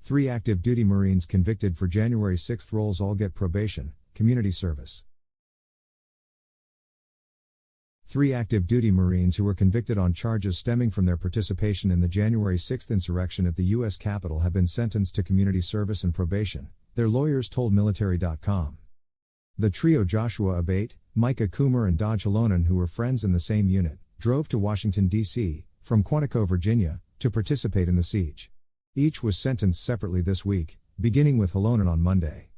3 active duty Marines convicted for January 6 roles all get probation, community service. 3 active duty Marines who were convicted on charges stemming from their participation in the January 6 insurrection at the U.S. Capitol have been sentenced to community service and probation, their lawyers told military.com. The trio Joshua Abate, Micah Coomer and Hellonen, who were friends in the same unit, drove to Washington, D.C., from Quantico, Virginia, to participate in the siege. Each was sentenced separately this week, beginning with Hellonen on Monday.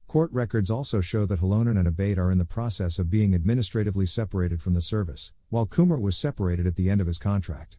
Court records also show that Hellonen and Abate are in the process of being administratively separated from the service, while Coomer was separated at the end of his contract.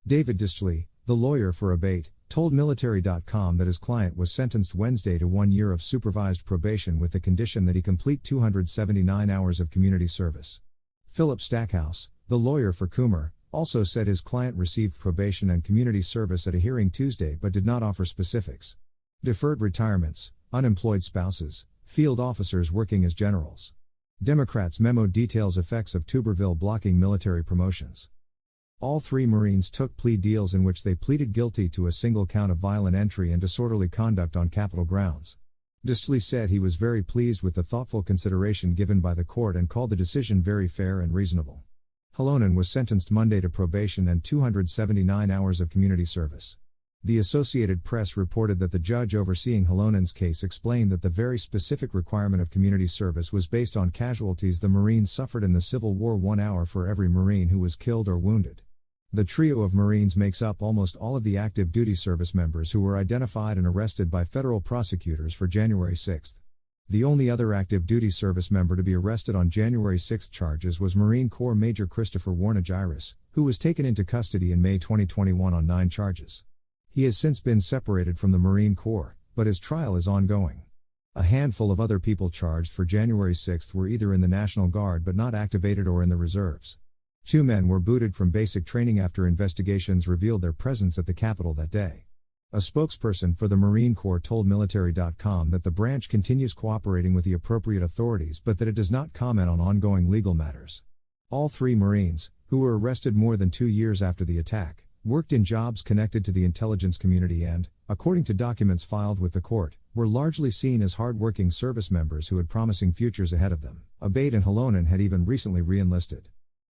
David Distley, the lawyer for Abate, told military.com that his client was sentenced Wednesday to 1 year of supervised probation with the condition that he complete 279 hours of community service. Philip Stackhouse, the lawyer for Coomer, also said his client received probation and community service at a hearing Tuesday but did not offer specifics. Deferred retirements, unemployed spouses, field officers working as generals. Democrats' memo details effects of Tuberville blocking military promotions. All 3 Marines took plea deals in which they pleaded guilty to a single count of violent entry and disorderly conduct on Capitol grounds. Distley said he was very pleased with the thoughtful consideration given by the court and called the decision very fair and reasonable. Hellonen was sentenced Monday to probation and 279 hours of community service. The Associated Press reported that the judge overseeing Hellonen's case explained that the very specific requirement of community service was based on casualties the Marines suffered in the Civil War, 1 hour for every Marine who was killed or wounded. The trio of Marines makes up almost all of the active duty service members who were identified and arrested by federal prosecutors for January 6. The only other active duty service member to be arrested on January 6 charges was Marine Corps Major Christopher Warnagiris, who was taken into custody in May 2021 on 9 charges. He has since been separated from the Marine Corps, but his trial is ongoing. A handful of other people charged for January 6 were either in the National Guard but not activated or in the reserves. 2 men were booted from basic training after investigations revealed their presence at the Capitol that day. A spokesperson for the Marine Corps told military.com that the branch continues cooperating with the appropriate authorities but that it does not comment on ongoing legal matters. All 3 Marines, who were arrested more than 2 years after the attack, worked in jobs connected to the intelligence community and, according to documents filed with the court, were largely seen as hard-working service members who had promising futures ahead of them. Abate and Hellonen had even recently re-enlisted.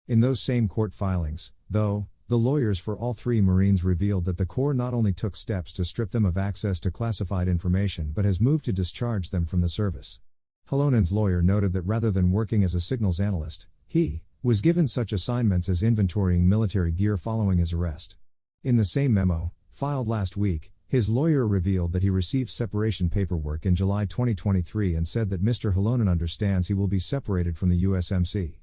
In those same court filings, though, the lawyers for all 3 Marines revealed that the Corps not only took steps to strip them of access to classified information but has moved to discharge them from the service. Hellonen's lawyer noted that rather than working as a signals analyst, he was given such assignments as inventorying military gear following his arrest. In the same memo, filed last week, his lawyer revealed that he received separation paperwork in July 2023 and said that Mr. Hellonen understands he will be separated from the USMC.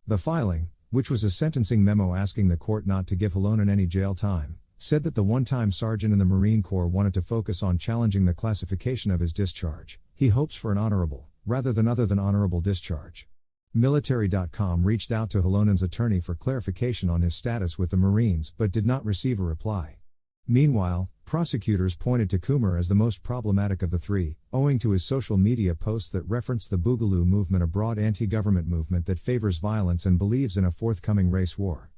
The filing, which was a sentencing memo asking the court not to give Hellonen any jail time, said that the one-time sergeant in the Marine Corps wanted to focus on challenging the classification of his discharge. He hopes for an honorable, rather than other than honorable discharge. Military.com reached out to Hellonen's attorney for clarification on his status with the Marines but did not receive a reply. Meanwhile, prosecutors pointed to Coomer as the most problematic of the 3, owing to his social media posts that reference the Boogaloo movement, a broad anti-government movement that favors violence and believes in a forthcoming race war.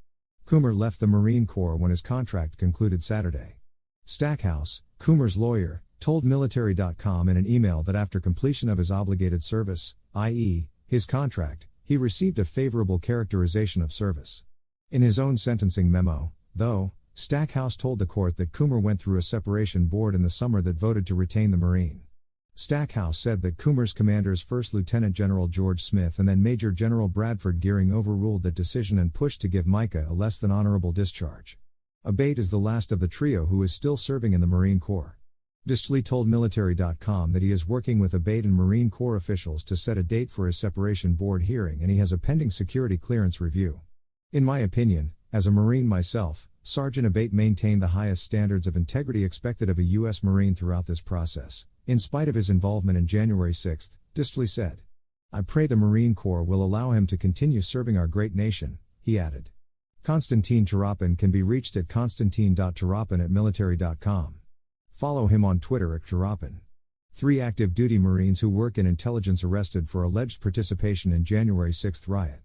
Coomer left the Marine Corps when his contract concluded Saturday. Stackhouse, Coomer's lawyer, told military.com in an email that after completion of his obligated service, i.e., his contract, he received a favorable characterization of service. In his own sentencing memo, though, Stackhouse told the court that Coomer went through a separation board in the summer that voted to retain the Marine. Stackhouse said that Coomer's commanders, First Lieutenant General George Smith and then Major General Bradford Gearing, overruled that decision and pushed to give Micah a less than honorable discharge. Abate is the last of the trio who is still serving in the Marine Corps. Distley told military.com that he is working with Abate and Marine Corps officials to set a date for his separation board hearing and he has a pending security clearance review. In my opinion, as a Marine myself, Sergeant Abate maintained the highest standards of integrity expected of a U.S. Marine throughout this process, in spite of his involvement in January 6, Distley said. I pray the Marine Corps will allow him to continue serving our great nation, he added. Konstantin Tarapin can be reached at konstantin.tarapin@military.com. Follow him on Twitter at Tarapin. 3 active duty Marines who work in intelligence arrested for alleged participation in January 6 riot.